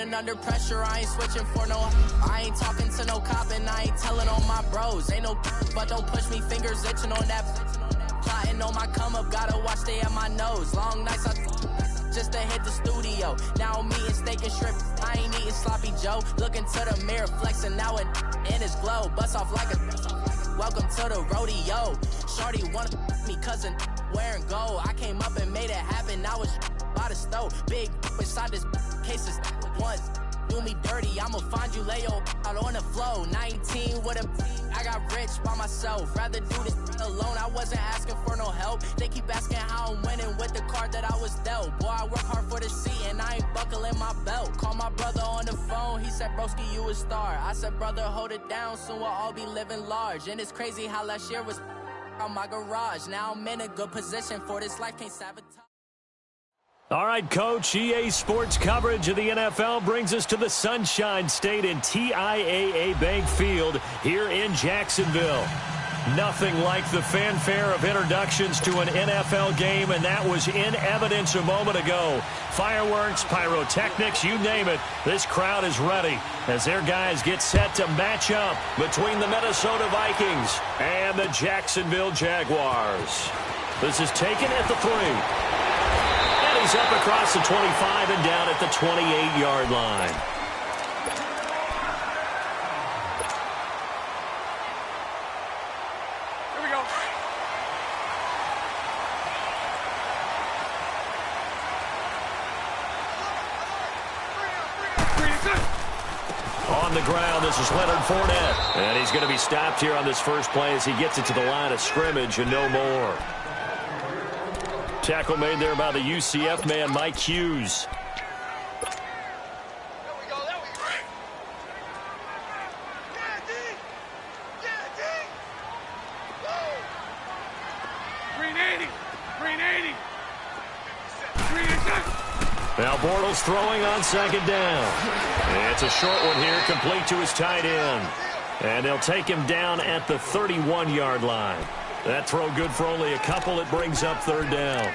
Running under pressure, I ain't switching for no. I ain't talking to no cop and I ain't telling on my bros. Ain't no but don't push me, fingers itching on that. Plotting on my come up, gotta watch they at my nose. Long nights just to hit the studio. Now I'm eating steak and shrimp, I ain't eating sloppy Joe. Looking to the mirror, flexing now it in his glow. Bust off like a welcome to the rodeo. Shorty wanna me cousin wearing gold. I came up and made it happen, now it's by the stove. Big inside this cases once. Do me dirty, I'ma find you, lay your out on the floor. 19 with a, I got rich by myself. Rather do this alone, I wasn't asking for no help. They keep asking how I'm winning with the card that I was dealt. Boy, I work hard for the seat and I ain't buckling my belt. Call my brother on the phone, he said, broski, you a star. I said, brother, hold it down, soon we'll all be living large. And it's crazy how last year was on my garage. Now I'm in a good position for this life, can't sabotage. All right, Coach, EA Sports coverage of the NFL brings us to the Sunshine State in TIAA Bank Field here in Jacksonville. Nothing like the fanfare of introductions to an NFL game, and that was in evidence a moment ago. Fireworks, pyrotechnics, you name it. This crowd is ready as their guys get set to match up between the Minnesota Vikings and the Jacksonville Jaguars. This is taken at the 3. He's up across the 25 and down at the 28-yard line. Here we go. On the ground, this is Leonard Fournette. And he's going to be stopped here on this first play as he gets it to the line of scrimmage and no more. Tackle made there by the UCF man, Mike Hughes. Now Bortles throwing on second down. It's a short one here, complete to his tight end. And they'll take him down at the 31-yard line. That throw good for only a couple. It brings up third down.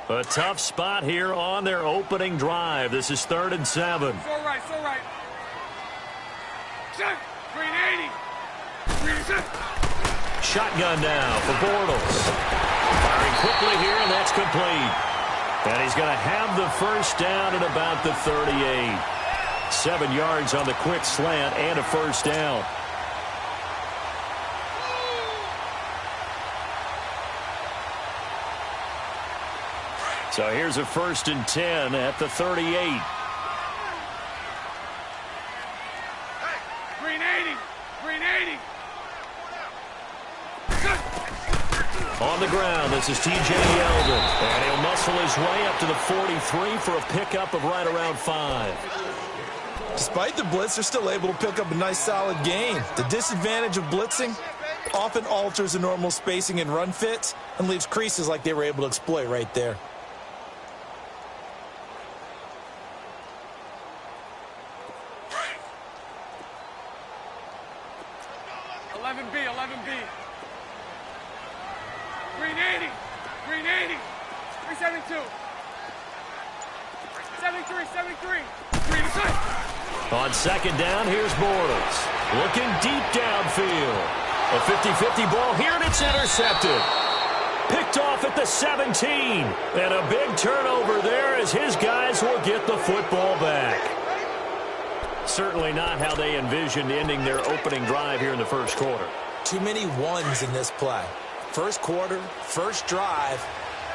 A tough spot here on their opening drive. This is 3rd and 7. So right, so right. Shot. Green 80. Green shot. Shotgun now for Bortles. Firing quickly here, and that's complete. And he's going to have the first down at about the 38. 7 yards on the quick slant and a first down. So here's a 1st and 10 at the 38. Hey, green 80. Green 80. On the ground, this is T.J. Yeldon. And he'll muscle his way up to the 43 for a pickup of right around 5. Despite the blitz, they're still able to pick up a nice solid gain. The disadvantage of blitzing often alters the normal spacing and run fits and leaves creases like they were able to exploit right there. 11B, 11B. Green 80. Green 80. 372. 73, 73. Green shot. On second down, here's Bortles. Looking deep downfield. A 50-50 ball here, and it's intercepted. Picked off at the 17. And a big turnover there as his guys will get the football back. Certainly not how they envisioned ending their opening drive here in the first quarter. Too many ones in this play. First quarter, first drive,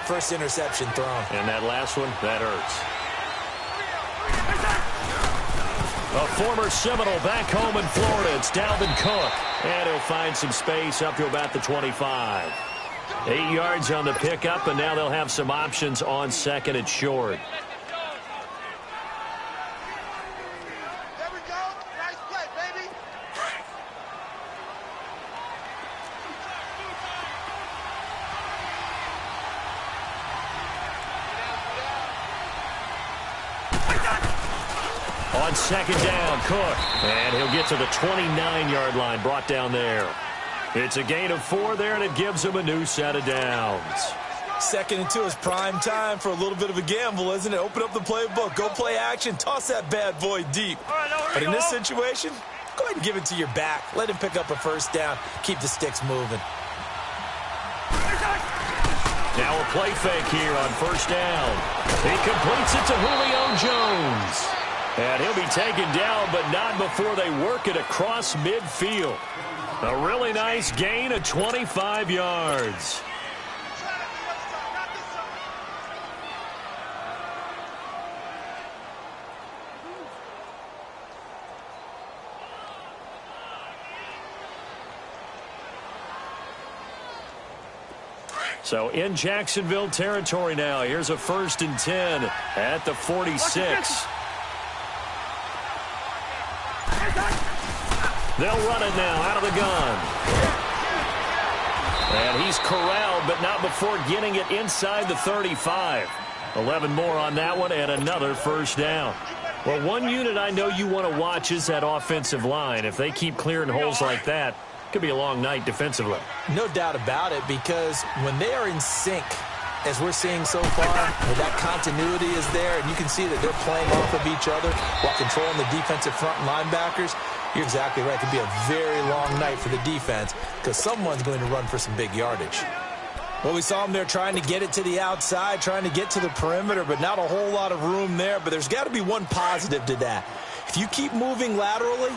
first interception thrown. And that last one, that hurts. A former Seminole back home in Florida. It's Dalvin Cook. And he'll find some space up to about the 25. 8 yards on the pickup, and now they'll have some options on second and short. On second down, Cook. And he'll get to the 29-yard line, brought down there. It's a gain of 4 there, and it gives him a new set of downs. 2nd and 2 is prime time for a little bit of a gamble, isn't it? Open up the playbook, go play action, toss that bad boy deep. But in this situation, go ahead and give it to your back. Let him pick up a first down. Keep the sticks moving. Now a play fake here on first down. He completes it to Julio Jones. And he'll be taken down, but not before they work it across midfield. A really nice gain of 25 yards. So in Jacksonville territory now. Here's a 1st and 10 at the 46. They'll run it now out of the gun. And he's corralled, but not before getting it inside the 35. 11 more on that one and another first down. Well, one unit I know you want to watch is that offensive line. If they keep clearing holes like that, it could be a long night defensively. No doubt about it, because when they are in sync, as we're seeing so far, that continuity is there, and you can see that they're playing off of each other while controlling the defensive front linebackers. You're exactly right. It could be a very long night for the defense because someone's going to run for some big yardage. Well, we saw them there trying to get it to the outside, trying to get to the perimeter, but not a whole lot of room there. But there's got to be one positive to that. If you keep moving laterally,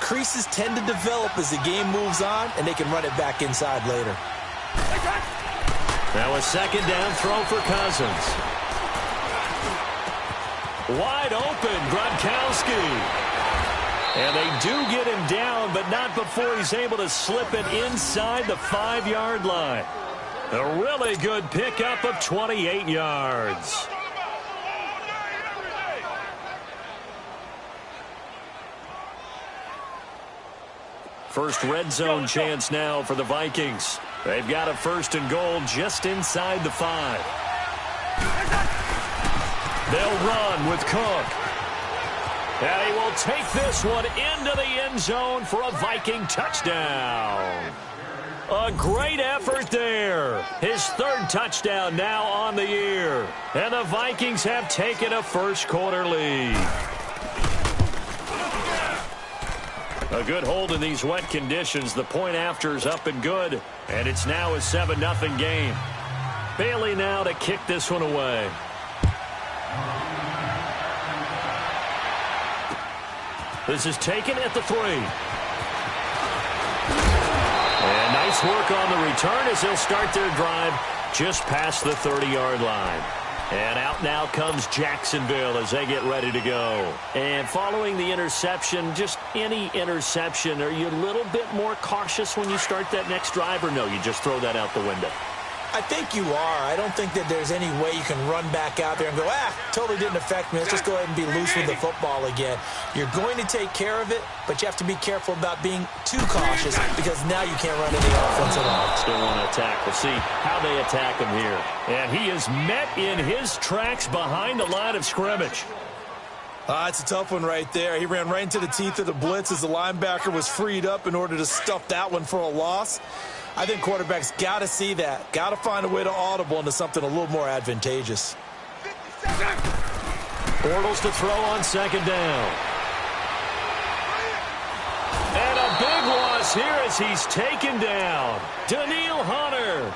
creases tend to develop as the game moves on, and they can run it back inside later. Now a second down throw for Cousins. Wide open, Gronkowski. And they do get him down, but not before he's able to slip it inside the 5-yard line. A really good pickup of 28 yards. First red zone chance now for the Vikings. They've got a 1st and goal just inside the 5. They'll run with Cook. And he will take this one into the end zone for a Viking touchdown. A great effort there. His 3rd touchdown now on the year. And the Vikings have taken a first-quarter lead. A good hold in these wet conditions. The point after is up and good. And it's now a 7-0 game. Bailey now to kick this one away. This is taken at the 3. And nice work on the return as they'll start their drive just past the 30-yard line. And out now comes Jacksonville as they get ready to go. And following the interception, just any interception, are you a little bit more cautious when you start that next drive, or no, you just throw that out the window? I think you are. I don't think that there's any way you can run back out there and go, totally didn't affect me. Let's just go ahead and be loose with the football again. You're going to take care of it, but you have to be careful about being too cautious because now you can't run any offense at all. Still want to attack. We'll see how they attack him here. And he is met in his tracks behind the line of scrimmage. It's a tough one right there. He ran right into the teeth of the blitz as the linebacker was freed up in order to stuff that one for a loss. I think quarterbacks got to see that. Got to find a way to audible into something a little more advantageous. Bortles to throw on second down. And a big loss here as he's taken down. Danielle Hunter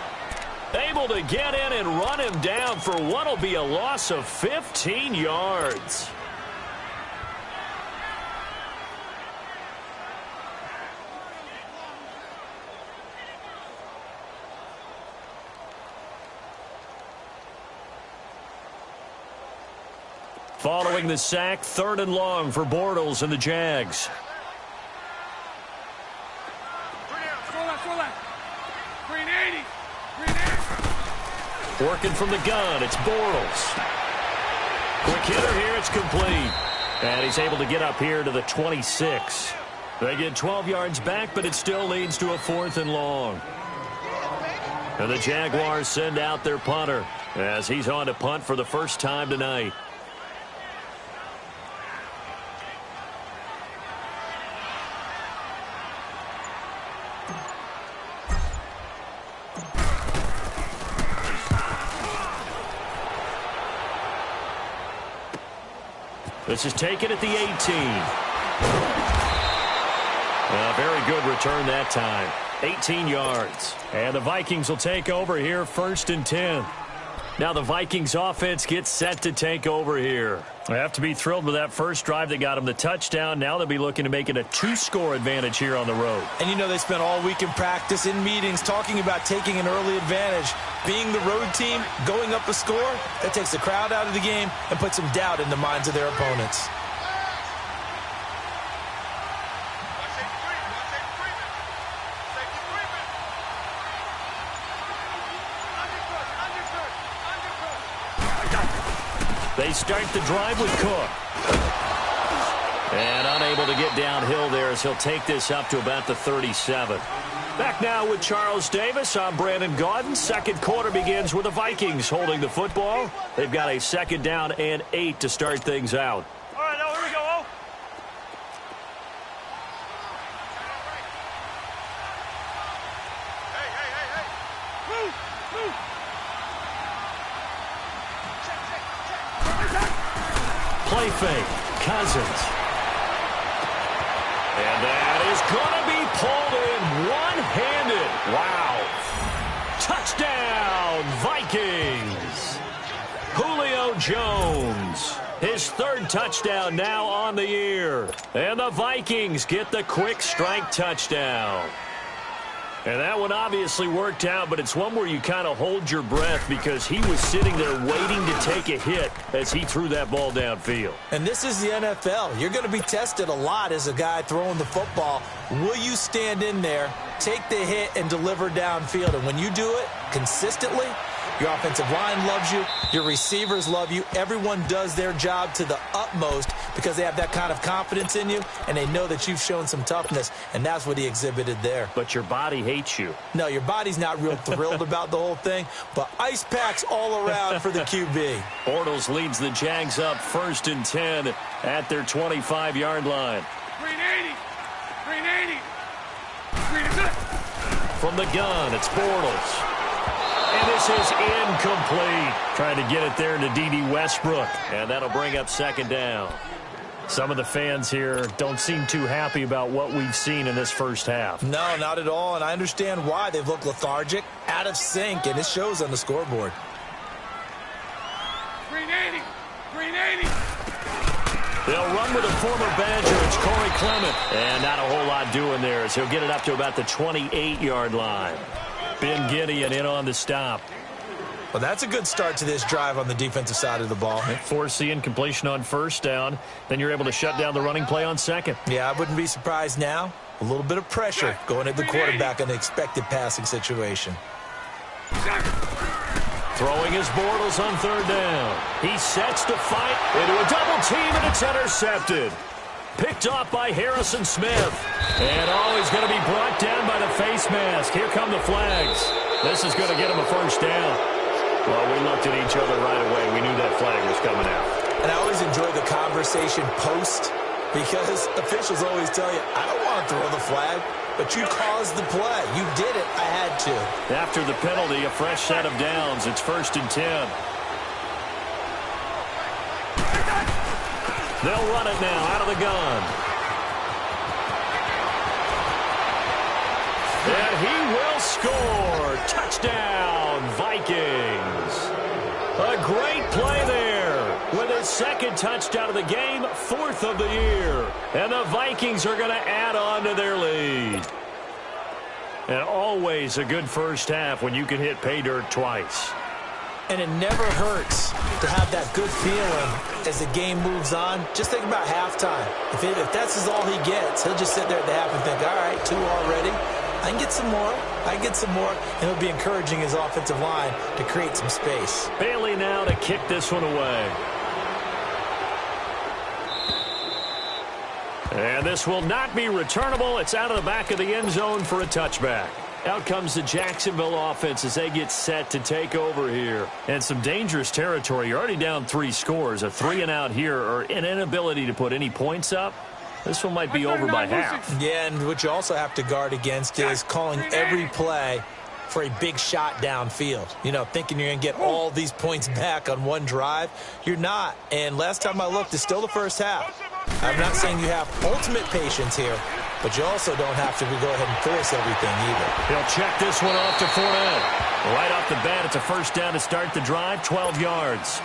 able to get in and run him down for what will be a loss of 15 yards. Following the sack, 3rd and long for Bortles and the Jags. Working from the gun, it's Bortles. Quick hitter here, it's complete. And he's able to get up here to the 26. They get 12 yards back, but it still leads to a 4th and long. And the Jaguars send out their punter as he's on to punt for the first time tonight. This is taken at the 18. A very good return that time. 18 yards. And the Vikings will take over here, 1st and 10. Now the Vikings offense gets set to take over here. They have to be thrilled with that first drive that got them the touchdown. Now they'll be looking to make it a 2-score advantage here on the road. And you know they spent all week in practice, in meetings, talking about taking an early advantage. Being the road team, going up a score, that takes the crowd out of the game and puts some doubt in the minds of their opponents. They start the drive with Cook. And unable to get downhill there as he'll take this up to about the 37. Back now with Charles Davis. I'm Brandon Gaudin. Second quarter begins with the Vikings holding the football. They've got a 2nd down and 8 to start things out. All right, now here we go. Oh. Hey. Move. Play fake. Cousins. And that is going to be pulled in one-handed. Wow. Touchdown, Vikings. Julio Jones. His 3rd touchdown now on the year. And the Vikings get the quick strike touchdown. And that one obviously worked out, but it's one where you kind of hold your breath because he was sitting there waiting to take a hit as he threw that ball downfield. And this is the NFL. You're going to be tested a lot as a guy throwing the football. Will you stand in there, take the hit, and deliver downfield? And when you do it consistently, your offensive line loves you, your receivers love you. Everyone does their job to the utmost because they have that kind of confidence in you, and they know that you've shown some toughness, and that's what he exhibited there. But your body hates you. No, your body's not real thrilled about the whole thing, but ice packs all around for the QB. Bortles leads the Jags up 1st and 10 at their 25-yard line. Green 80. Green is good. From the gun, it's Bortles. And this is incomplete. Trying to get it there to D.D. Westbrook. And that'll bring up 2nd down. Some of the fans here don't seem too happy about what we've seen in this first half. No, not at all, and I understand why. They've looked lethargic, out of sync, and it shows on the scoreboard. Green 80. They'll run with a former Badger. It's Corey Clement. And not a whole lot doing there as he'll get it up to about the 28-yard line. Ben Gideon in on the stop. Well, that's a good start to this drive on the defensive side of the ball. Force the incompletion on 1st down. Then you're able to shut down the running play on 2nd. Yeah, I wouldn't be surprised now. A little bit of pressure going at the quarterback in an expected passing situation. Throwing his Bortles on 3rd down. He sets to fight into a double team, and it's intercepted. Picked off by Harrison Smith. And he's going to be brought down by the face mask. Here come the flags. This is going to get him a 1st down. Well, we looked at each other right away. We knew that flag was coming out. And I always enjoy the conversation post because officials always tell you, I don't want to throw the flag, but you caused the play. You did it. I had to. After the penalty, a fresh set of downs. It's 1st and 10. They'll run it now out of the gun. And he will score. Touchdown, Vikings. A great play there with his 2nd touchdown of the game, 4th of the year. And the Vikings are going to add on to their lead. And always a good first half when you can hit pay dirt twice. And it never hurts to have that good feeling as the game moves on. Just think about halftime. If that's all he gets, he'll just sit there at the half and think, all right, 2 already. I can get some more. And it'll be encouraging his offensive line to create some space. Bailey now to kick this one away. And this will not be returnable. It's out of the back of the end zone for a touchback. Out comes the Jacksonville offense as they get set to take over here. And some dangerous territory. You're already down 3 scores. A 3-and-out here or an inability to put any points up. This one might be over by half. Yeah, and what you also have to guard against is calling every play for a big shot downfield. You know, thinking you're going to get all these points back on one drive. You're not. And last time I looked, it's still the first half. I'm not saying you have ultimate patience here, but you also don't have to go ahead and force everything either. He'll check this one off to Fournette. Right off the bat, it's a first down to start the drive, 12 yards.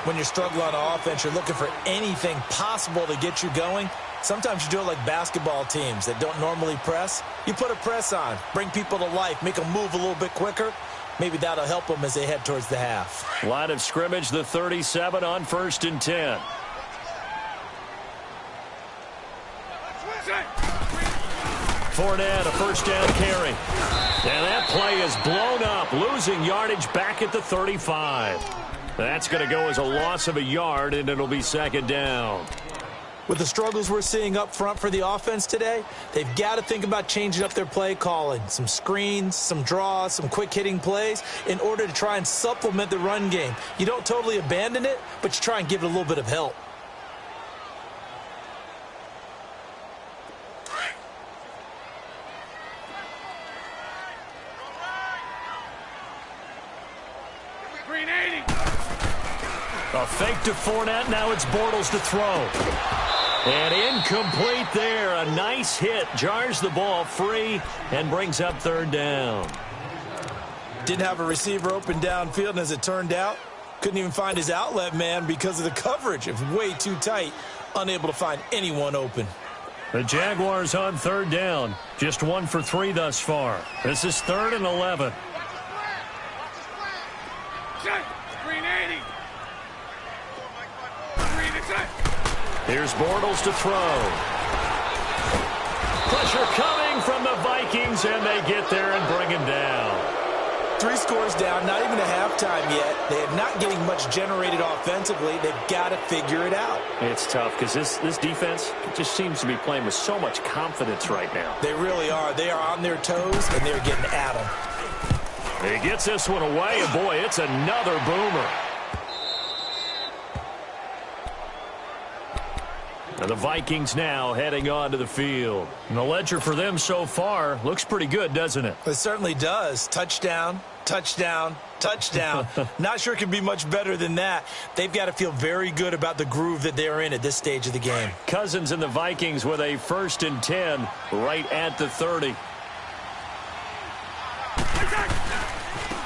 When you're struggling on offense, you're looking for anything possible to get you going. Sometimes you do it like basketball teams that don't normally press. You put a press on, bring people to life, make them move a little bit quicker. Maybe that'll help them as they head towards the half. Line of scrimmage, the 37 on 1st and 10. Fournette, a first down carry. And that play is blown up, losing yardage back at the 35. That's going to go as a loss of a yard, and it'll be 2nd down. With the struggles we're seeing up front for the offense today, they've got to think about changing up their play calling. Some screens, some draws, some quick-hitting plays in order to try and supplement the run game. You don't totally abandon it, but you try and give it a little bit of help. A fake to Fournette. Now it's Bortles to throw. And incomplete there. A nice hit. Jars the ball free and brings up 3rd down. Didn't have a receiver open downfield, and as it turned out, couldn't even find his outlet man because of the coverage. It was way too tight. Unable to find anyone open. The Jaguars on 3rd down. Just 1 for 3 thus far. This is 3rd and 11. Here's Bortles to throw. Pressure coming from the Vikings, and they get there and bring him down. 3 scores down, not even a halftime yet. They are not getting much generated offensively. They've got to figure it out. It's tough because this defense just seems to be playing with so much confidence right now. They really are. They are on their toes, and they're getting at them. He gets this one away, and boy, it's another boomer. And the Vikings now heading onto the field. And the ledger for them so far looks pretty good, doesn't it? It certainly does. Touchdown, touchdown, touchdown. Not sure it can be much better than that. They've got to feel very good about the groove that they're in at this stage of the game. Cousins and the Vikings with a 1st and 10 right at the 30.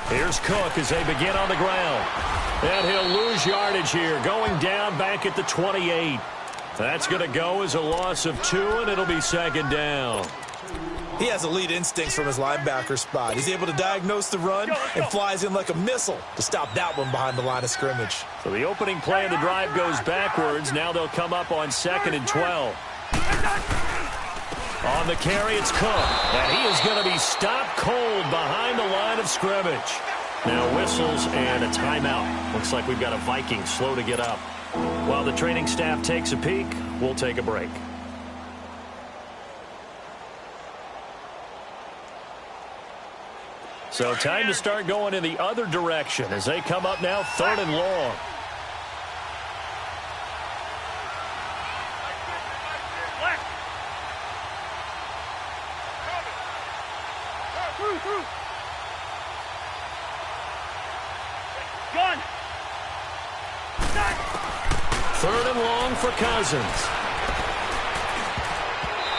Here's Cook as they begin on the ground. And he'll lose yardage here, going down back at the 28. That's going to go as a loss of 2, and it'll be 2nd down. He has elite instincts from his linebacker spot. He's able to diagnose the run and flies in like a missile to stop that one behind the line of scrimmage. So the opening play of the drive goes backwards. Now they'll come up on 2nd and 12. On the carry, it's Cook. And he is going to be stopped cold behind the line of scrimmage. Now whistles and a timeout. Looks like we've got a Viking slow to get up. While the training staff takes a peek, we'll take a break. So time to start going in the other direction as they come up now 3rd and long. Gun. 3rd and long for Cousins.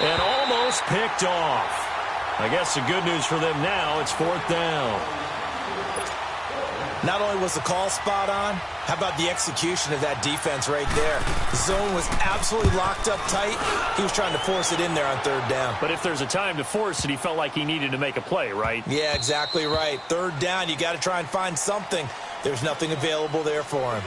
And almost picked off. I guess the good news for them now, it's 4th down. Not only was the call spot on, how about the execution of that defense right there? The zone was absolutely locked up tight. He was trying to force it in there on 3rd down. But if there's a time to force it, he felt like he needed to make a play, right? Yeah, exactly right. 3rd down, you got to try and find something. There's nothing available there for him.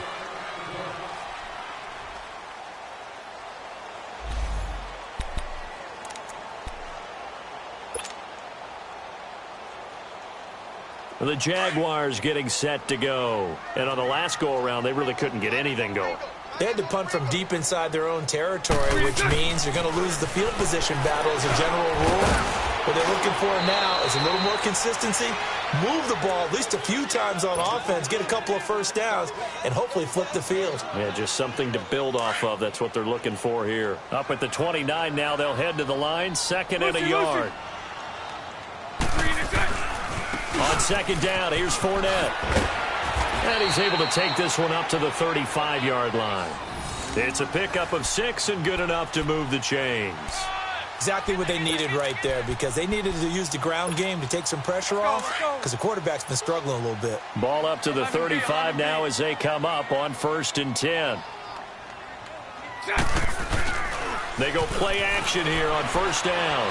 The Jaguars getting set to go. And on the last go-around, they really couldn't get anything going. They had to punt from deep inside their own territory, which means you're going to lose the field position battle as a general rule. What they're looking for now is a little more consistency, move the ball at least a few times on offense, get a couple of first downs, and hopefully flip the field. Yeah, just something to build off of. That's what they're looking for here. Up at the 29 now, they'll head to the line, 2nd and a yard. On second down, here's Fournette. And he's able to take this one up to the 35-yard line. It's a pickup of 6 and good enough to move the chains. Exactly what they needed right there, because they needed to use the ground game to take some pressure off, because the quarterback's been struggling a little bit. Ball up to the 35 now as they come up on 1st and 10. They go play action here on 1st down.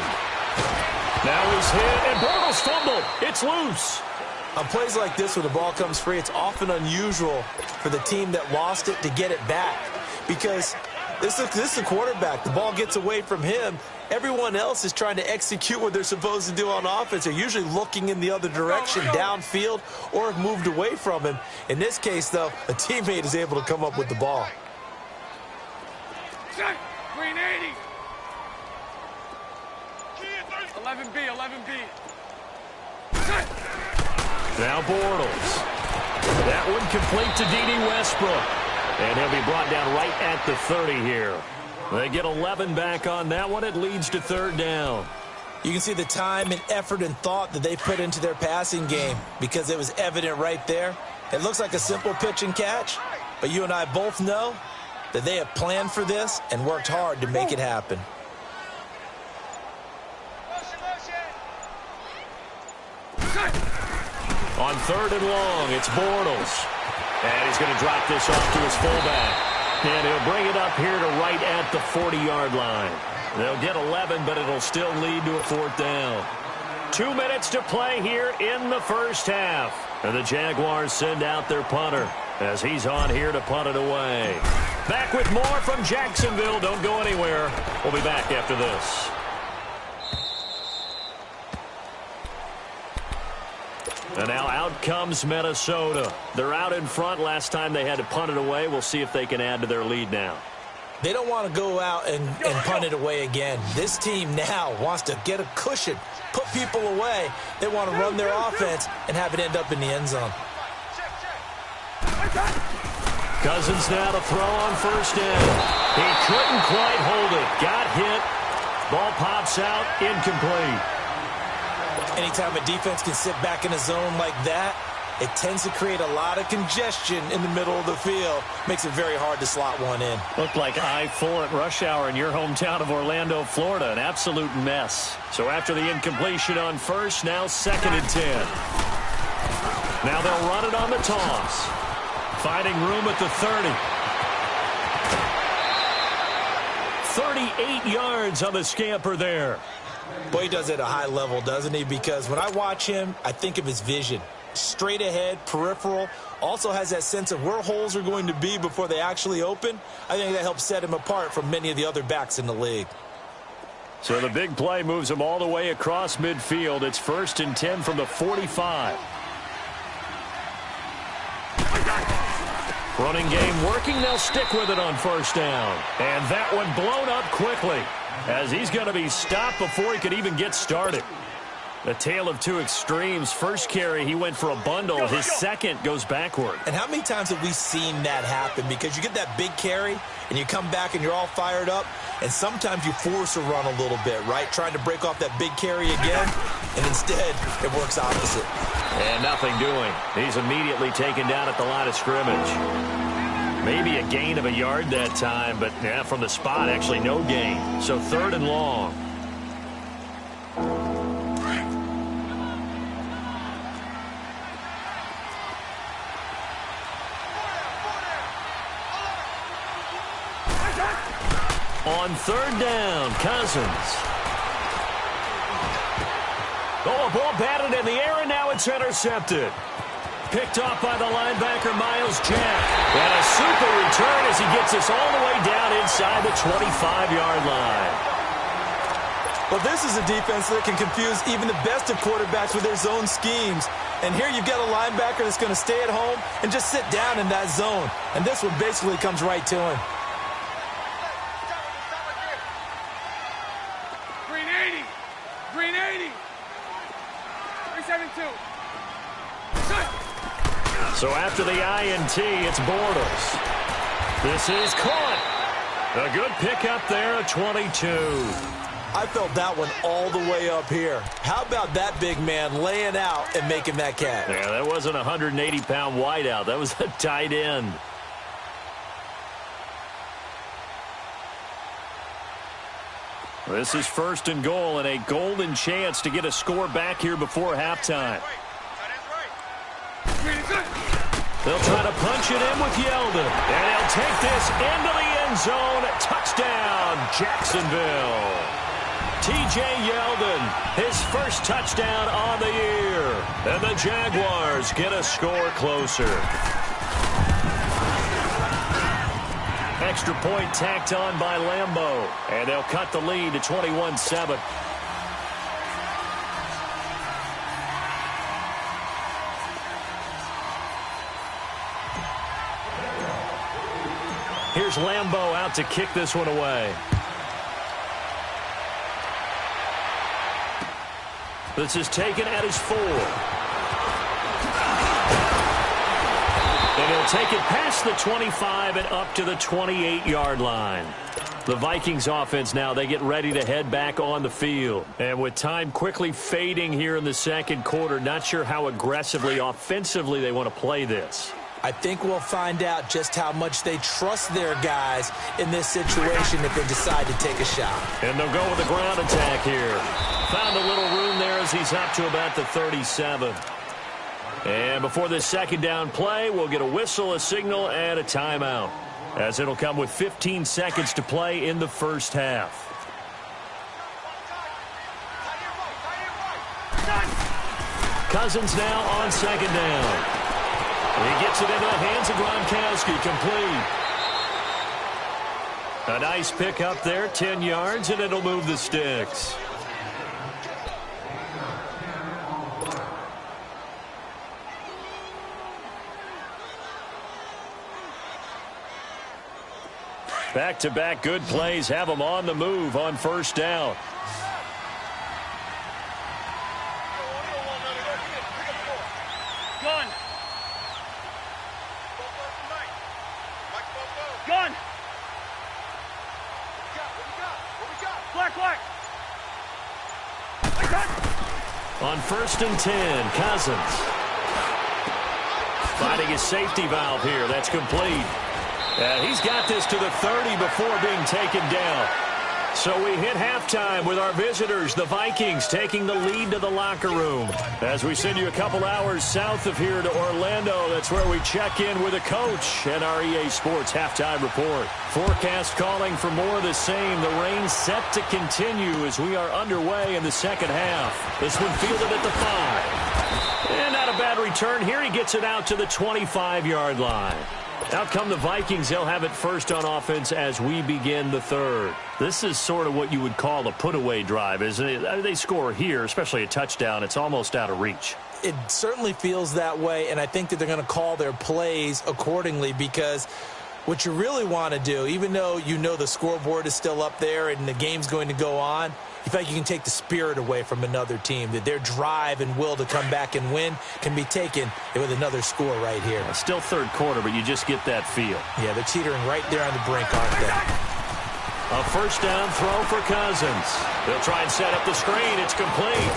Now he's hit, and Bortles fumbled. It's loose. On plays like this where the ball comes free, it's often unusual for the team that lost it to get it back, because this is a quarterback. The ball gets away from him. Everyone else is trying to execute what they're supposed to do on offense. They're usually looking in the other direction, downfield, or have moved away from him. In this case, though, a teammate is able to come up with the ball. Green 80. 11B, 11B. Now Bortles. That one complete to D.D. Westbrook. And he'll be brought down right at the 30 here. They get 11 back on that one. It leads to 3rd down. You can see the time and effort and thought that they put into their passing game, because it was evident right there. It looks like a simple pitch and catch, but you and I both know that they have planned for this and worked hard to make it happen. On 3rd and long, it's Bortles. And he's going to drop this off to his fullback. And he'll bring it up here to right at the 40-yard line. They'll get 11, but it'll still lead to a 4th down. 2 minutes to play here in the first half. And the Jaguars send out their punter as he's on here to punt it away. Back with more from Jacksonville. Don't go anywhere. We'll be back after this. And now out comes Minnesota. They're out in front. Last time they had to punt it away. We'll see if they can add to their lead now. They don't want to go out and punt it away again. This team now wants to get a cushion, put people away. They want to run their offense and have it end up in the end zone. Cousins now to throw on 1st down. He couldn't quite hold it. Got hit. Ball pops out. Incomplete. Anytime a defense can sit back in a zone like that, it tends to create a lot of congestion in the middle of the field. Makes it very hard to slot one in. Looked like I-4 at rush hour in your hometown of Orlando, Florida. An absolute mess. So after the incompletion on 1st, now 2nd and 10. Now they'll run it on the toss. Finding room at the 30. 38 yards on the scamper there. Boy, he does it at a high level, doesn't he? Because when I watch him, I think of his vision. Straight ahead, peripheral, also has that sense of where holes are going to be before they actually open. I think that helps set him apart from many of the other backs in the league. So the big play moves him all the way across midfield. It's 1st and 10 from the 45. Running game working. They'll stick with it on 1st down. And that one blown up quickly, as he's going to be stopped before he could even get started. A tale of two extremes. First carry, he went for a bundle. His second goes backward. And how many times have we seen that happen? Because you get that big carry, and you come back and you're all fired up, and sometimes you force a run a little bit, right? Trying to break off that big carry again, and instead it works opposite. And nothing doing. He's immediately taken down at the line of scrimmage. Maybe a gain of a yard that time, but yeah, from the spot, actually no gain. So 3rd and long. On 3rd down, Cousins. Oh, a ball batted in the air, and now it's intercepted. Picked off by the linebacker, Miles Jack. And a super return as he gets us all the way down inside the 25-yard line. Well, this is a defense that can confuse even the best of quarterbacks with their zone schemes. And here you've got a linebacker that's going to stay at home and just sit down in that zone. And this one basically comes right to him. Green 80. Green 80. 372. So after the INT, it's Bortles. This is caught. A good pickup there, a 22. I felt that one all the way up here. How about that big man laying out and making that catch? Yeah, that wasn't a 180-pound wideout. That was a tight end. This is 1st and goal and a golden chance to get a score back here before halftime. They'll try to punch it in with Yeldon. And he'll take this into the end zone. Touchdown, Jacksonville. T.J. Yeldon, his first touchdown on the year. And the Jaguars get a score closer. Extra point tacked on by Lambeau. And they'll cut the lead to 21-7. Here's Lambeau out to kick this one away. This is taken at his 4. And he'll take it past the 25 and up to the 28-yard line. The Vikings offense now, they get ready to head back on the field. And with time quickly fading here in the second quarter, not sure how aggressively, offensively they want to play this. I think we'll find out just how much they trust their guys in this situation if they decide to take a shot. And they'll go with a ground attack here. Found a little room there as he's up to about the 37. And before this second down play, we'll get a whistle, a signal, and a timeout, as it'll come with 15 seconds to play in the first half. Cousins now on second down. He gets it into the hands of Gronkowski, complete. A nice pick up there, 10 yards, and it'll move the sticks. Back-to-back good plays have them on the move on first down. Gun! Black! On 1st and 10, Cousins. Finding his safety valve here. That's complete. And he's got this to the 30 before being taken down. So we hit halftime with our visitors, the Vikings, taking the lead to the locker room. As we send you a couple hours south of here to Orlando, that's where we check in with a coach and our EA Sports halftime report. Forecast calling for more of the same. The rain set to continue as we are underway in the second half. This one fielded at the 5. And not a bad return here. He gets it out to the 25-yard line. Out come the Vikings. They'll have it first on offense as we begin the third. This is sort of what you would call a put-away drive, isn't it? They score here, especially a touchdown. It's almost out of reach. It certainly feels that way, and I think that they're going to call their plays accordingly, because what you really want to do, even though you know the scoreboard is still up there and the game's going to go on, you feel like you can take the spirit away from another team, that their drive and will to come back and win can be taken with another score right here. Still third quarter, but you just get that feel. Yeah, they're teetering right there on the brink, aren't they? A first down throw for Cousins. They'll try and set up the screen. It's complete.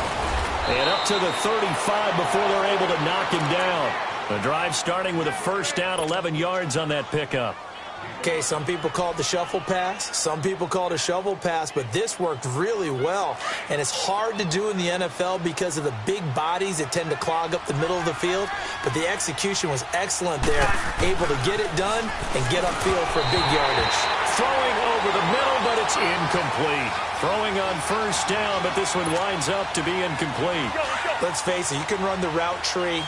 And up to the 35 before they're able to knock him down. The drive starting with a first down, 11 yards on that pickup. Okay, some people call it the shuffle pass. Some people call it a shovel pass, but this worked really well. And it's hard to do in the NFL because of the big bodies that tend to clog up the middle of the field. But the execution was excellent there, able to get it done and get upfield for big yardage. Throwing over the middle, but it's incomplete. Throwing on first down, but this one winds up to be incomplete. Let's face it, you can run the route tree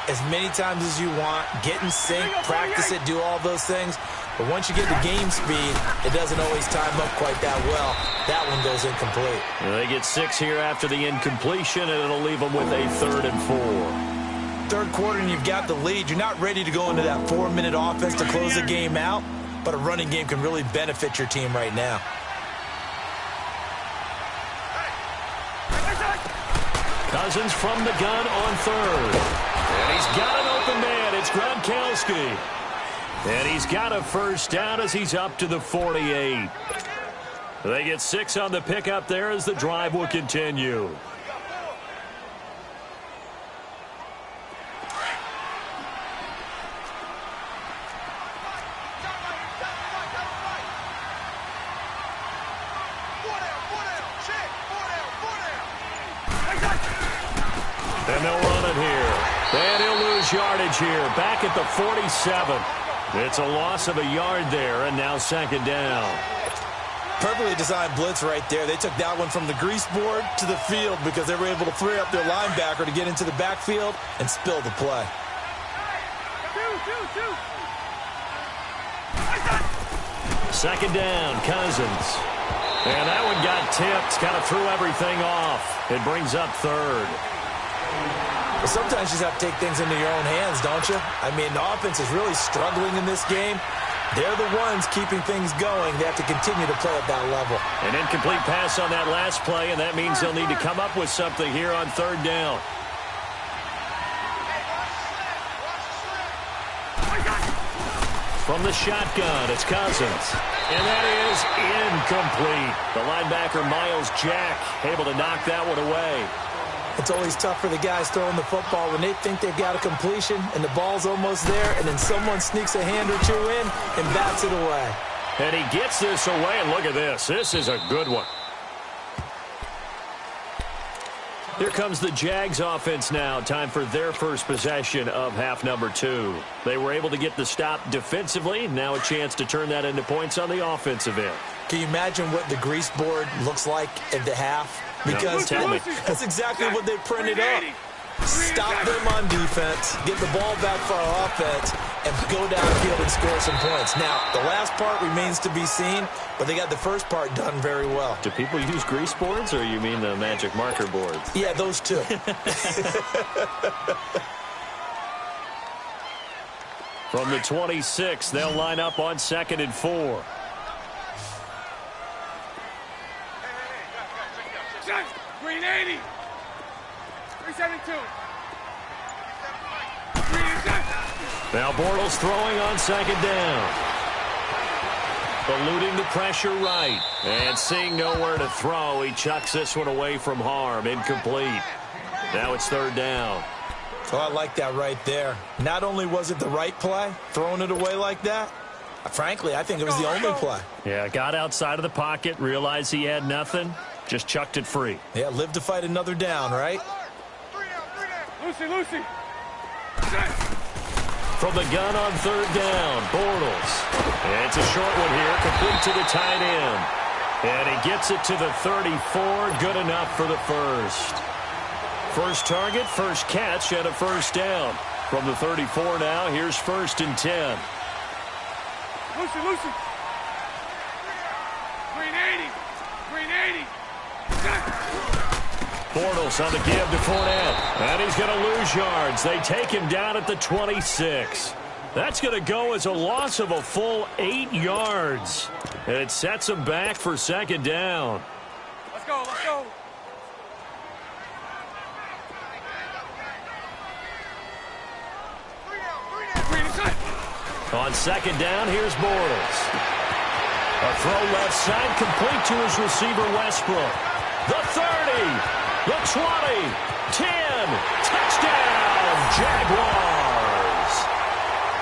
as many times as you want, get in sync, practice it, do all those things. But once you get to game speed, it doesn't always time up quite that well. That one goes incomplete. They get 6 here after the incompletion, and it'll leave them with a 3rd and 4. Third quarter, and you've got the lead. You're not ready to go into that 4-minute offense to close the game out, but a running game can really benefit your team right now. Cousins from the gun on 3rd. And he's got an open man. It's Gronkowski. And he's got a first down as he's up to the 48. They get 6 on the pickup there as the drive will continue. And they'll run it here. And he'll lose yardage here. Back at the 47. It's a loss of a yard there, and now second down. Perfectly designed blitz right there. They took that one from the grease board to the field because they were able to free up their linebacker to get into the backfield and spill the play. Second down, Cousins. And that one got tipped, kind of threw everything off. It brings up third. Well, sometimes you just have to take things into your own hands, don't you? I mean, the offense is really struggling in this game. They're the ones keeping things going. They have to continue to play at that level. An incomplete pass on that last play, and that means they'll need to come up with something here on third down. From the shotgun, it's Cousins. And that is incomplete. The linebacker, Miles Jack, able to knock that one away. It's always tough for the guys throwing the football when they think they've got a completion and the ball's almost there, and then someone sneaks a hand or two in and bats it away. And he gets this away, and look at this. This is a good one. Here comes the Jags offense now. Time for their first possession of half number 2. They were able to get the stop defensively. Now a chance to turn that into points on the offensive end. Can you imagine what the grease board looks like at the half? Because that's exactly what they printed up. Stop them on defense, get the ball back for our offense, and go downfield and score some points. Now, the last part remains to be seen, but they got the first part done very well. Do people use grease boards, or you mean the magic marker boards? Yeah, those two. From the 26, they'll line up on 2nd and 4. Green 80. 372. Now Bortles throwing on 2nd down. Eluding the pressure right. And seeing nowhere to throw, he chucks this one away from harm. Incomplete. Now it's 3rd down. Oh, I like that right there. Not only was it the right play, throwing it away like that, frankly, I think it was the only play. Yeah, got outside of the pocket, realized he had nothing, just chucked it free. Yeah, live to fight another down, right? Lucy. From the gun on 3rd down, Bortles. And it's a short one here, complete to the tight end. And he gets it to the 34, good enough for the first. First target, first catch, and a first down. From the 34 now, here's 1st and 10. Lucy. Green 80. Bortles on the give to Fournette. And he's going to lose yards. They take him down at the 26. That's going to go as a loss of a full 8 yards. And it sets him back for 2nd down. Let's go. On 2nd down, here's Bortles. A throw left side, complete to his receiver, Westbrook. The 30, the 20, 10, touchdown, Jaguars.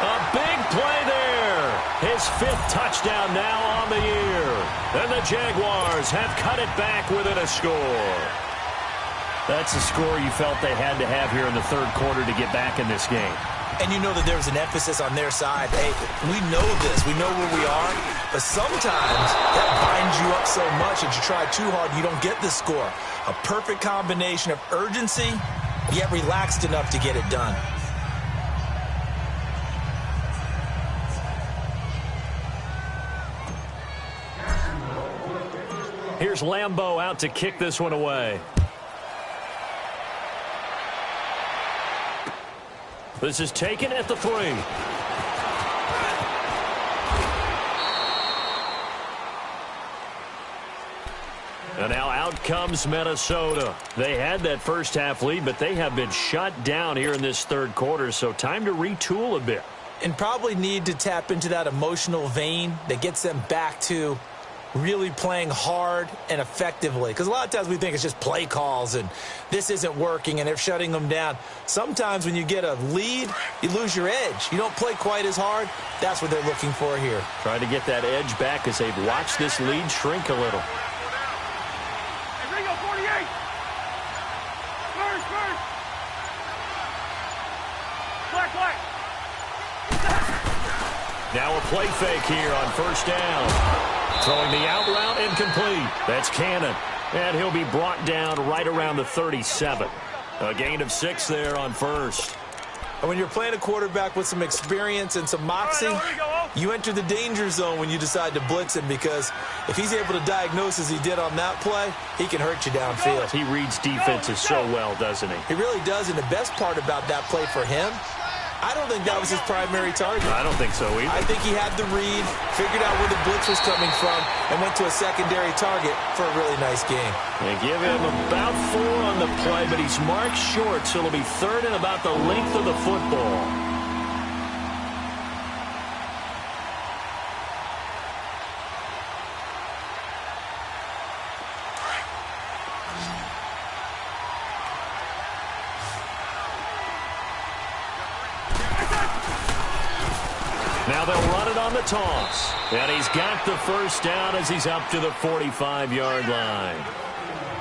A big play there. His 5th touchdown now on the year. And the Jaguars have cut it back within a score. That's a score you felt they had to have here in the 3rd quarter to get back in this game. And you know that there's an emphasis on their side. Hey, we know this. We know where we are. But sometimes that binds you up so much that you try too hard and you don't get the score. A perfect combination of urgency, yet relaxed enough to get it done. Here's Lambeau out to kick this one away. This is taken at the 3. And now out comes Minnesota. They had that first half lead, but they have been shut down here in this 3rd quarter, so time to retool a bit. And probably need to tap into that emotional vein that gets them back to really playing hard and effectively. Because a lot of times we think it's just play calls and this isn't working and they're shutting them down. Sometimes when you get a lead, you lose your edge. You don't play quite as hard. That's what they're looking for here. Trying to get that edge back as they've watched this lead shrink a little. Hey, Ringo, 48. First. Black. Now a play fake here on first down. Throwing the out route incomplete. That's Cannon. And he'll be brought down right around the 37. A gain of 6 there on first. And when you're playing a quarterback with some experience and some moxie, you enter the danger zone when you decide to blitz him, because if he's able to diagnose as he did on that play, he can hurt you downfield. He reads defenses so well, doesn't he? He really does, and the best part about that play for him, I don't think that was his primary target. I don't think so either. I think he had the read, figured out where the blitz was coming from, and went to a secondary target for a really nice game. They give him about 4 on the play, but he's marked short, so it'll be third and about the length of the football. Now they'll run it on the toss. And he's got the first down as he's up to the 45-yard line.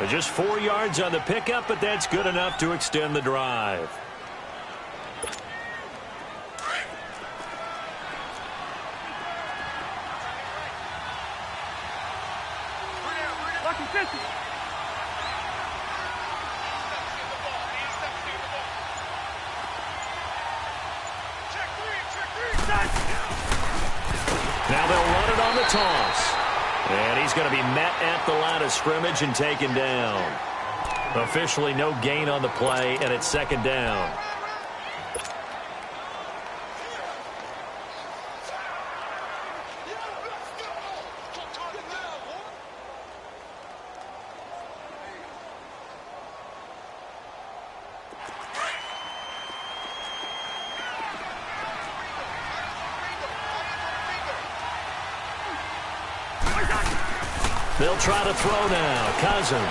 Just 4 yards on the pickup, but that's good enough to extend the drive. Now they'll run it on the toss. And he's going to be met at the line of scrimmage and taken down. Officially no gain on the play, and it's second down. They'll try to throw now. Cousins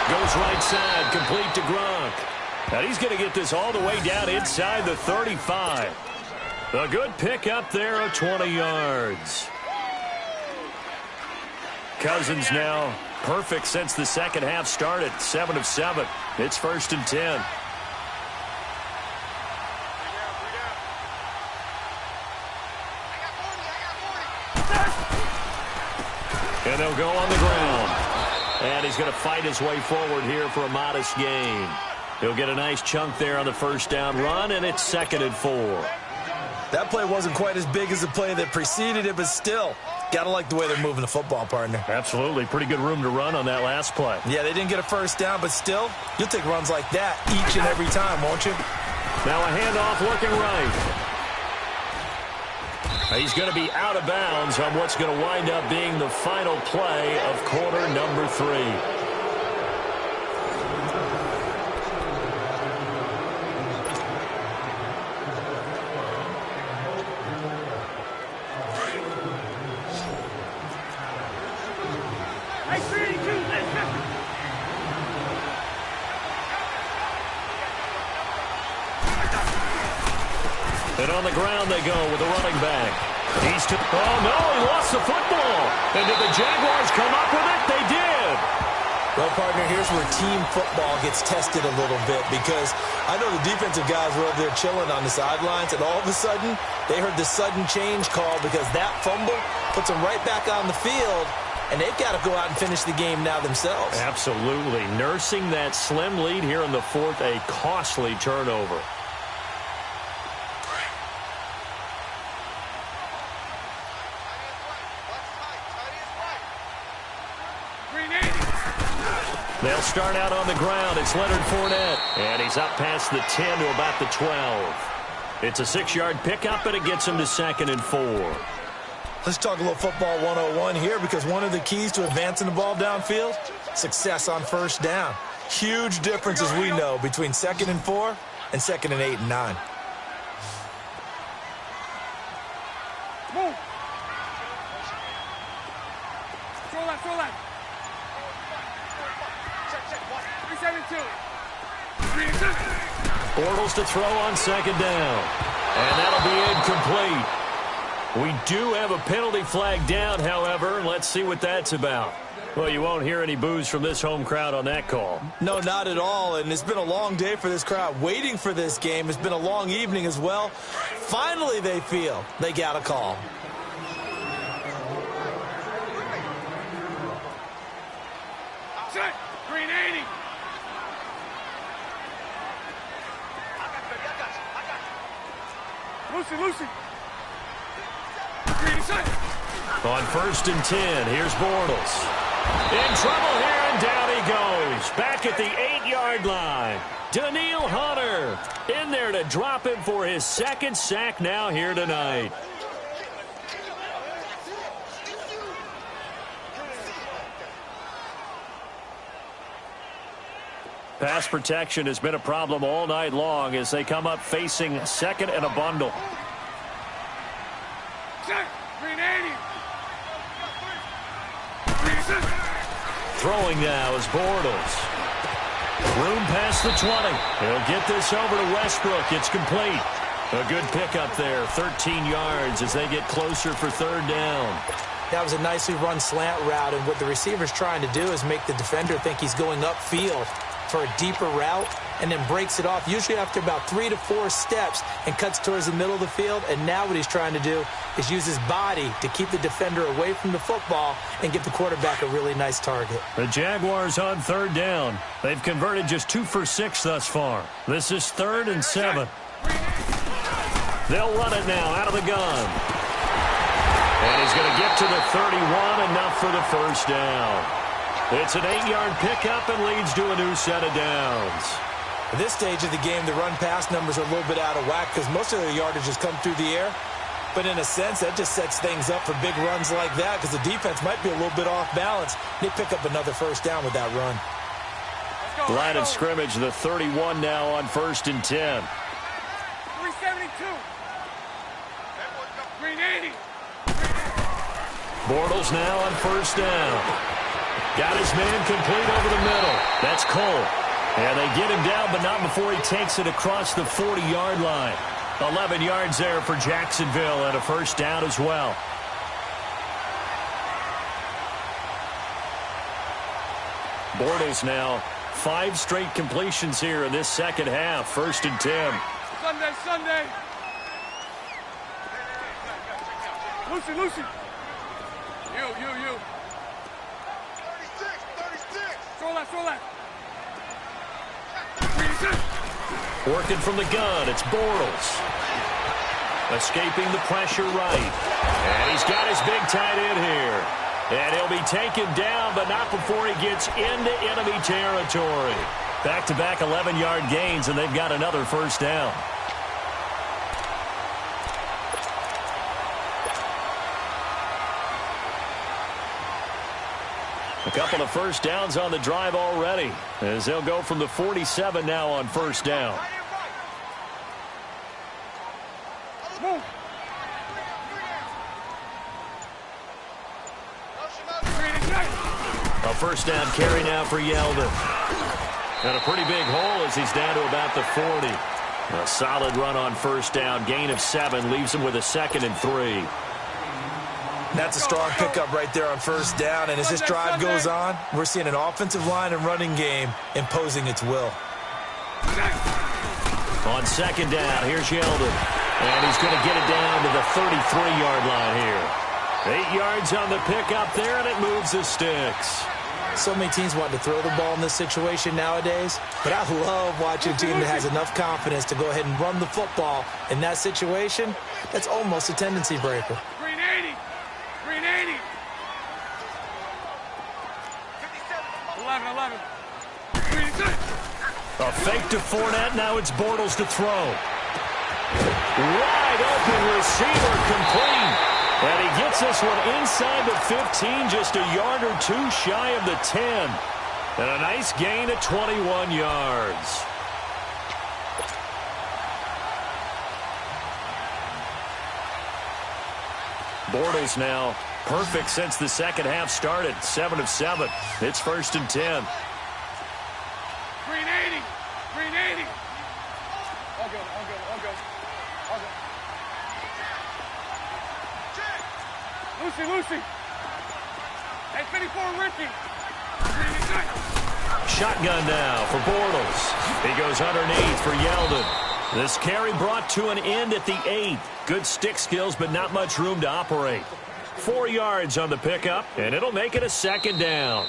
goes right side, complete to Gronk. And he's going to get this all the way down inside the 35. A good pick up there of 20 yards. Cousins now perfect since the second half started. 7 of 7. It's 1st and 10. And they'll go on the ground. And he's going to fight his way forward here for a modest gain. He'll get a nice chunk there on the first down run, and it's 2nd and 4. That play wasn't quite as big as the play that preceded it, but still, got to like the way they're moving the football, partner. Absolutely. Pretty good room to run on that last play. Yeah, they didn't get a first down, but still, you'll take runs like that each and every time, won't you? Now a handoff looking right. He's going to be out of bounds on what's going to wind up being the final play of quarter number 3. And on the ground they go with the running back. Oh, no, he lost the football. And did the Jaguars come up with it? They did. Well, partner, here's where team football gets tested a little bit, because I know the defensive guys were over there chilling on the sidelines, and all of a sudden, they heard the sudden change call because that fumble puts them right back on the field, and they've got to go out and finish the game now themselves. Absolutely. Nursing that slim lead here in the 4th, a costly turnover. They'll start out on the ground. It's Leonard Fournette. And he's up past the 10 to about the 12. It's a 6-yard pickup, and it gets him to 2nd and 4. Let's talk a little football 101 here, because one of the keys to advancing the ball downfield, success on first down. Huge difference, as we know, between 2nd and 4 and 2nd and 8 and 9. left, throw left. Check, 372. 3 Bortles to throw on second down. And that'll be incomplete. We do have a penalty flag down, however. Let's see what that's about. Well, you won't hear any boos from this home crowd on that call. No, not at all, and it's been a long day for this crowd waiting for this game. It's been a long evening as well. Finally, they feel they got a call. Check, green 80. Lucy. Green set. On 1st and 10, here's Bortles. In trouble here, and down he goes. Back at the 8-yard line. Daniil Hunter in there to drop him for his second sack now here tonight. Pass protection has been a problem all night long as they come up facing second and a bundle. Check, green 80. Throwing now is Bortles. Room past the 20. He'll get this over to Westbrook. It's complete. A good pickup there. 13 yards as they get closer for third down. That was a nicely run slant route, and what the receiver's trying to do is make the defender think he's going upfield for a deeper route, and then breaks it off, usually after about 3 to 4 steps, and cuts towards the middle of the field. And now what he's trying to do is use his body to keep the defender away from the football and get the quarterback a really nice target. The Jaguars on third down. They've converted just 2 for 6 thus far. This is 3rd and 7. They'll run it now out of the gun. And he's going to get to the 31, enough for the first down. It's an 8-yard pickup and leads to a new set of downs. At this stage of the game, the run-pass numbers are a little bit out of whack because most of their yardage has come through the air. But in a sense, that just sets things up for big runs like that because the defense might be a little bit off balance. They pick up another first down with that run. Line of scrimmage, the 31 now on 1st and 10. 372. Green 80. Bortles now on first down. Got his man complete over the middle. That's Cole. And they get him down, but not before he takes it across the 40-yard line. 11 yards there for Jacksonville and a first down as well. Bortles now 5 straight completions here in this second half. 1st and 10. Sunday. Lucy. You. 36. Throw left. Working from the gun, it's Bortles. Escaping the pressure right. And he's got his big tight end here. And he'll be taken down, but not before he gets into enemy territory. Back-to-back 11-yard gains, and they've got another first down. A couple of first downs on the drive already, as they'll go from the 47 now on first down. A first down carry now for Yeldon. And a pretty big hole as he's down to about the 40. A solid run on first down. Gain of 7 leaves him with a 2nd and 3. That's a strong pickup right there on first down. And as this drive goes on, we're seeing an offensive line and running game imposing its will. On second down, here's Yeldon. And he's going to get it down to the 33-yard line here. 8 yards on the pickup there, and it moves the sticks. So many teams want to throw the ball in this situation nowadays, but I love watching a team that has enough confidence to go ahead and run the football. In that situation, that's almost a tendency breaker. Green 80. 11. A fake to Fournette, now it's Bortles to throw. Wide open receiver complete. And he gets this one inside the 15, just a yard or 2 shy of the 10. And a nice gain of 21 yards. Bortles now perfect since the second half started. 7 of 7. It's 1st and 10. Green 80. Green 80. All good. All good. All good. All good. Lucy, Lucy. Hey, 54, Ricky. Green is good. Shotgun now for Bortles. He goes underneath for Yeldon. This carry brought to an end at the 8th. Good stick skills, but not much room to operate. 4 yards on the pickup, and it'll make it a 2nd down.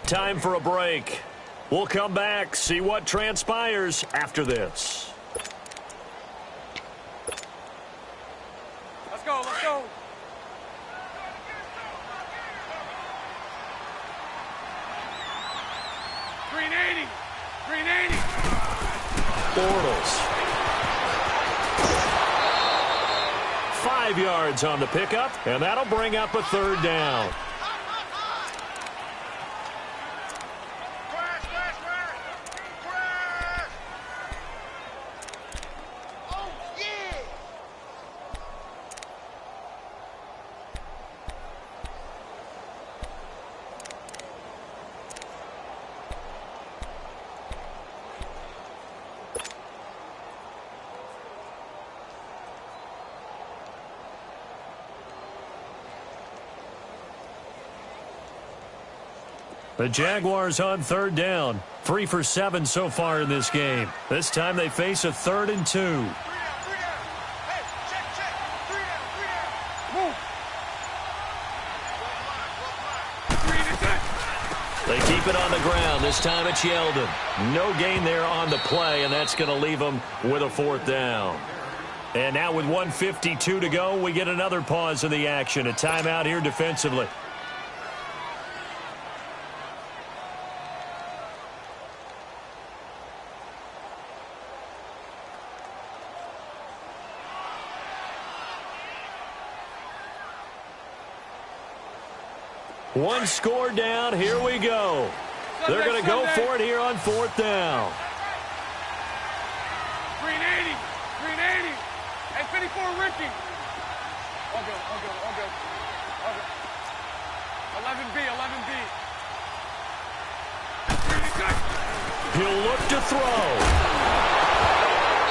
Time for a break. We'll come back, see what transpires after this. Let's go, let's go. Green 80. Green 80. Bortles. 5 yards on the pickup, and that'll bring up a 3rd down. The Jaguars on 3rd down. 3 for 7 so far in this game. This time they face a 3rd and 2. They keep it on the ground. This time it's Yeldon. No gain there on the play, and that's going to leave them with a 4th down. And now with 1:52 to go, we get another pause in the action. A timeout here defensively. One score down. Here we go. They're going to go for it here on 4th down. Green 80. Green 80. Hey, 54, Ricky. All good, all good, all good. All good. 11B, 11B. Green is good. He'll look to throw.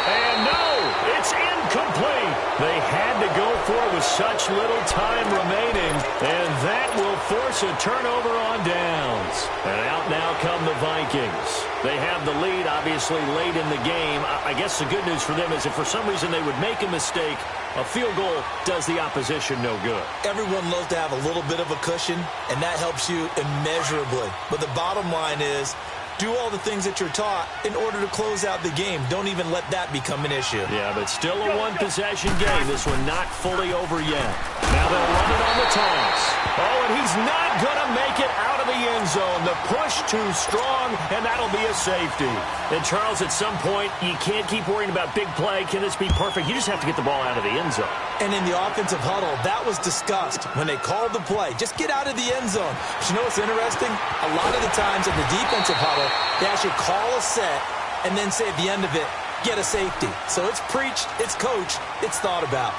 And no, it's incomplete. They had to go for it with such little time remaining, and that will force a turnover on downs. And out now come the Vikings. They have the lead, obviously, late in the game. I guess the good news for them is if for some reason they would make a mistake, a field goal does the opposition no good. Everyone loves to have a little bit of a cushion, and that helps you immeasurably. But the bottom line is, do all the things that you're taught in order to close out the game. Don't even let that become an issue. Yeah, but still a one-possession game. This one not fully over yet. Now they'll run it on the toss. Oh, and he's not going to make it out of the end zone. The push too strong, and that'll be a safety. And, Charles, at some point, you can't keep worrying about big play. Can this be perfect? You just have to get the ball out of the end zone. And in the offensive huddle, that was discussed when they called the play. Just get out of the end zone. But you know what's interesting? A lot of the times in the defensive huddle, they actually call a set and then say at the end of it, get a safety. So it's preached, it's coached, it's thought about.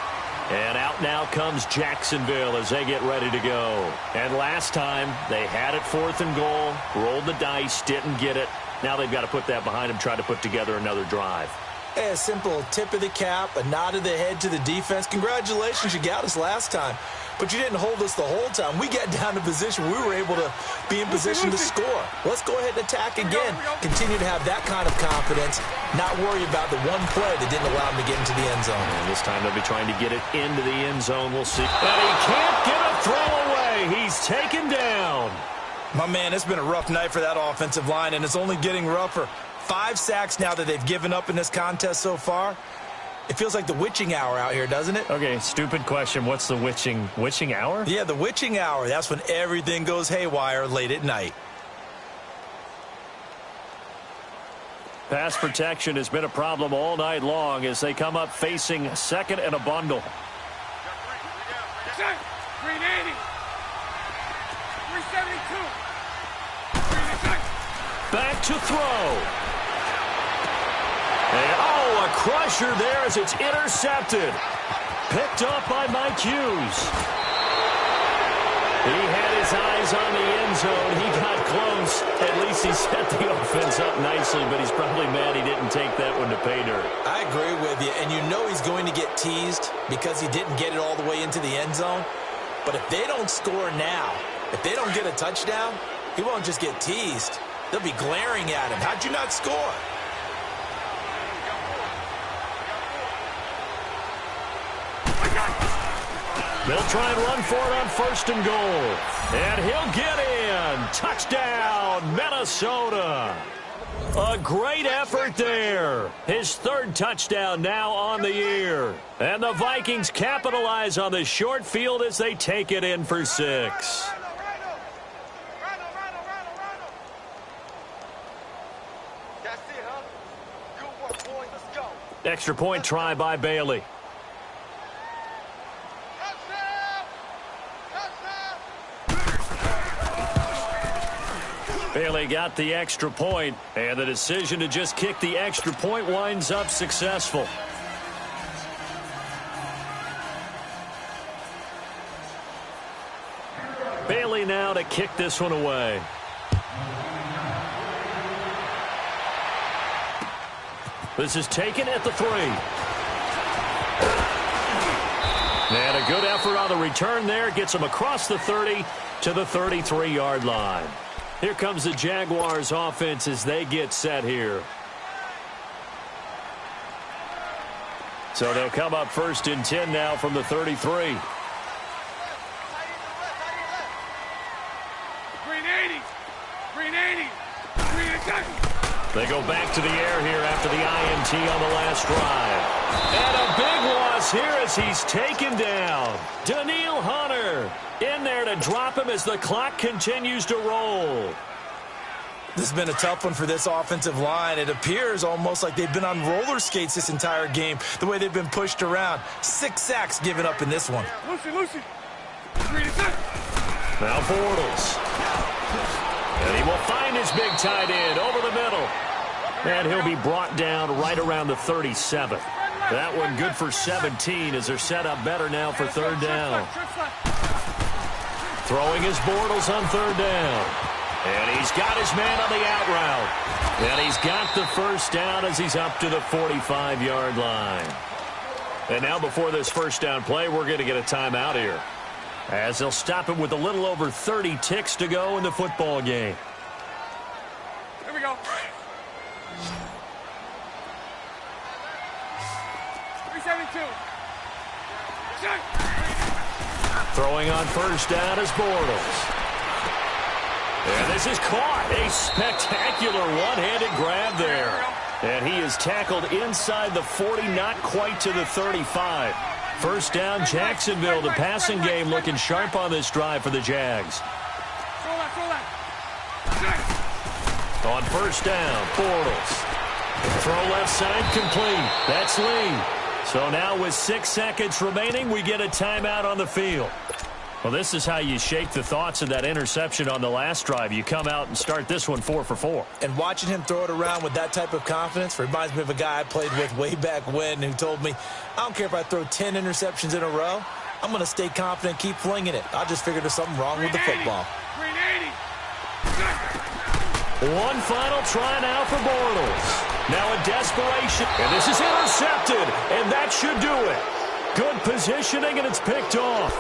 And out now comes Jacksonville as they get ready to go. And last time, they had it 4th and goal, rolled the dice, didn't get it. Now they've got to put that behind them, try to put together another drive. Hey, a simple tip of the cap, a nod of the head to the defense. Congratulations, you got us last time. But you didn't hold us the whole time. We got down to position. We were able to be in position to score. Let's go ahead and attack again. Continue to have that kind of confidence, not worry about the one play that didn't allow them to get into the end zone. And this time they'll be trying to get it into the end zone. We'll see. And he can't get a throw away. He's taken down. My man, it's been a rough night for that offensive line, and it's only getting rougher. 5 sacks now that they've given up in this contest so far. It feels like the witching hour out here, doesn't it? Okay, stupid question. What's the witching hour? Yeah, the witching hour. That's when everything goes haywire late at night. Pass protection has been a problem all night long as they come up facing 2nd and a bundle. Green 80. 372. Back to throw. And, oh, a crusher there as it's intercepted. Picked up by Mike Hughes. He had his eyes on the end zone. He got close. At least he set the offense up nicely, but he's probably mad he didn't take that one to pay dirt. I agree with you, and you know he's going to get teased because he didn't get it all the way into the end zone. But if they don't score now, if they don't get a touchdown, he won't just get teased. They'll be glaring at him. How'd you not score? They'll try and run for it on 1st and goal. And he'll get in. Touchdown, Minnesota. A great effort there. His 3rd touchdown now on the year. And the Vikings capitalize on the short field as they take it in for 6. Extra point try by Bailey. Bailey got the extra point, and the decision to just kick the extra point winds up successful. Bailey now to kick this one away. This is taken at the 3. And a good effort on the return there. Gets him across the 30 to the 33-yard line. Here comes the Jaguars offense as they get set here. So they'll come up 1st and 10 now from the 33. They go back to the air here after the INT on the last drive. And a big loss here as he's taken down. Daniil Hunter in there to drop him as the clock continues to roll. This has been a tough one for this offensive line. It appears almost like they've been on roller skates this entire game, the way they've been pushed around. 6 sacks given up in this one. Lucy. Now Bortles. And he will find his big tight end over the middle. And he'll be brought down right around the 37. That one good for 17 as they're set up better now for 3rd down. Throwing his Bortles on 3rd down. And he's got his man on the out route. And he's got the 1st down as he's up to the 45-yard line. And now before this 1st down play, we're going to get a timeout here, as they'll stop him with a little over 30 ticks to go in the football game. Here we go. 372. Throwing on 1st down is Bortles. And this is caught. A spectacular one-handed grab there. And he is tackled inside the 40, not quite to the 35. 1st down, Jacksonville. The passing game looking sharp on this drive for the Jags. On 1st down, Bortles. Throw left side complete. That's Lee. So now with 6 seconds remaining, we get a timeout on the field. Well, this is how you shake the thoughts of that interception on the last drive. You come out and start this one 4 for 4. And watching him throw it around with that type of confidence reminds me of a guy I played with way back when who told me, I don't care if I throw 10 interceptions in a row. I'm going to stay confident, keep flinging it. I just figured there's something wrong with the football. 380. One final try now for Bortles. Now a desperation. And this is intercepted. And that should do it. Good positioning, and it's picked off.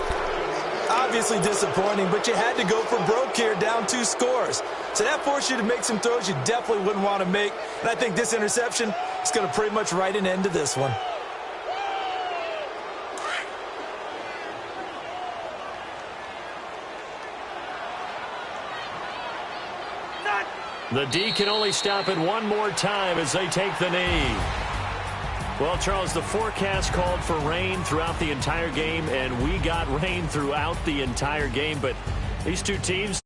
Obviously disappointing, but you had to go for broke here, down 2 scores. So that forced you to make some throws you definitely wouldn't want to make. And I think this interception is going to pretty much write an end to this one. The D can only stop it one more time as they take the knee. Well, Charles, the forecast called for rain throughout the entire game, and we got rain throughout the entire game. But these two teams